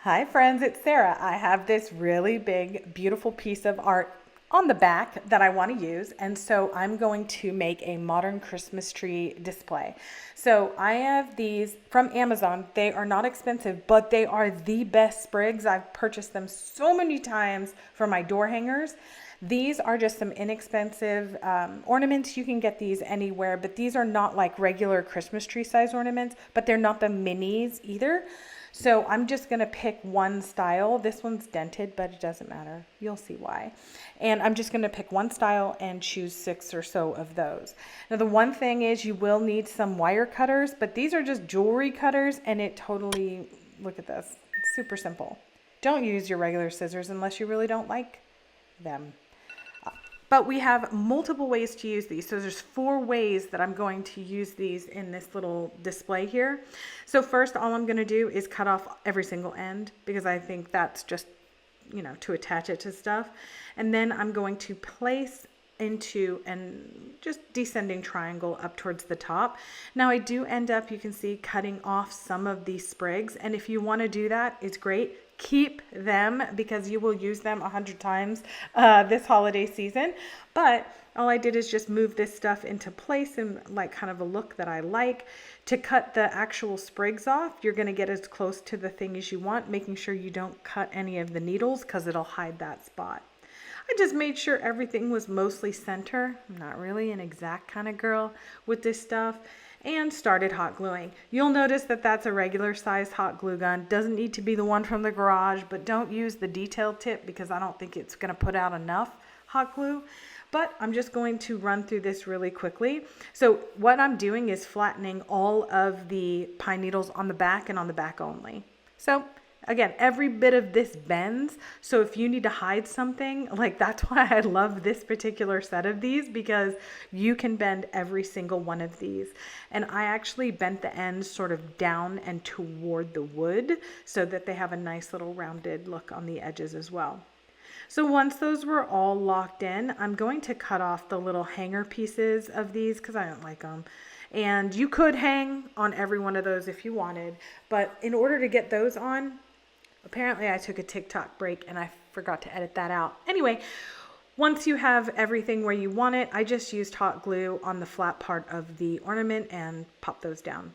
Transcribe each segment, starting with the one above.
Hi friends, it's Sarah. I have this really big, beautiful piece of art on the back that I want to use, and so I'm going to make a modern Christmas tree display. So I have these from Amazon. They are not expensive, but they are the best sprigs. I've purchased them so many times for my door hangers. These are just some inexpensive ornaments. You can get these anywhere, but these are not like regular Christmas tree size ornaments, but they're not the minis either. So I'm just going to pick one style. This one's dented, but it doesn't matter. You'll see why. And I'm just going to pick one style and choose 6 or so of those. Now, the one thing is you will need some wire cutters, but these are just jewelry cutters, and it totally, look at this. It's super simple. Don't use your regular scissors unless you really don't like them. But we have multiple ways to use these. So there's 4 ways that I'm going to use these in this little display here. So first, all I'm going to do is cut off every single end because I think that's just, to attach it to stuff. And then I'm going to place into and just descending triangle up towards the top. Now I do end up, you can see, cutting off some of these sprigs. And if you want to do that, it's great. Keep them because you will use them 100 times this holiday season. But all I did is just move this stuff into place and like kind of a look that I like. To cut the actual sprigs off, you're going to get as close to the thing as you want, making sure you don't cut any of the needles because it'll hide that spot. I just made sure everything was mostly center. I'm not really an exact kind of girl with this stuff. And started hot gluing. You'll notice that that's a regular size hot glue gun. Doesn't need to be the one from the garage, but don't use the detail tip because I don't think it's going to put out enough hot glue. But I'm just going to run through this really quickly. So what I'm doing is flattening all of the pine needles on the back and on the back only. So again, every bit of this bends. So if you need to hide something, like that's why I love this particular set of these because you can bend every single one of these. And I actually bent the ends sort of down and toward the wood so that they have a nice little rounded look on the edges as well. So once those were all locked in, I'm going to cut off the little hanger pieces of these because I don't like them. And you could hang on every one of those if you wanted, but in order to get those on, apparently I took a TikTok break and I forgot to edit that out. Anyway, once you have everything where you want it, I just used hot glue on the flat part of the ornament and popped those down.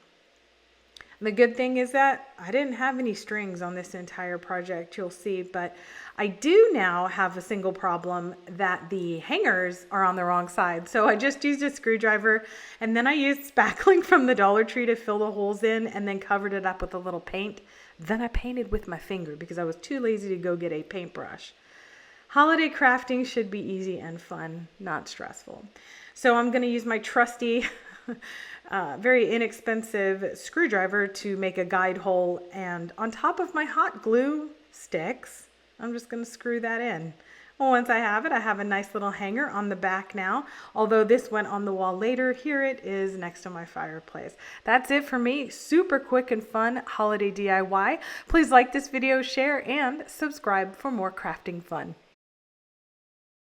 And the good thing is that I didn't have any strings on this entire project, you'll see, but I do now have a single problem that the hangers are on the wrong side. So I just used a screwdriver and then I used spackling from the Dollar Tree to fill the holes in and then covered it up with a little paint. Then I painted with my finger because I was too lazy to go get a paintbrush. Holiday crafting should be easy and fun, not stressful. So I'm going to use my trusty, very inexpensive screwdriver to make a guide hole. And on top of my hot glue sticks, I'm just going to screw that in. Well, once I have it, I have a nice little hanger on the back now. Although this went on the wall later, here it is next to my fireplace. That's it for me. Super quick and fun holiday DIY. Please like this video, share, and subscribe for more crafting fun.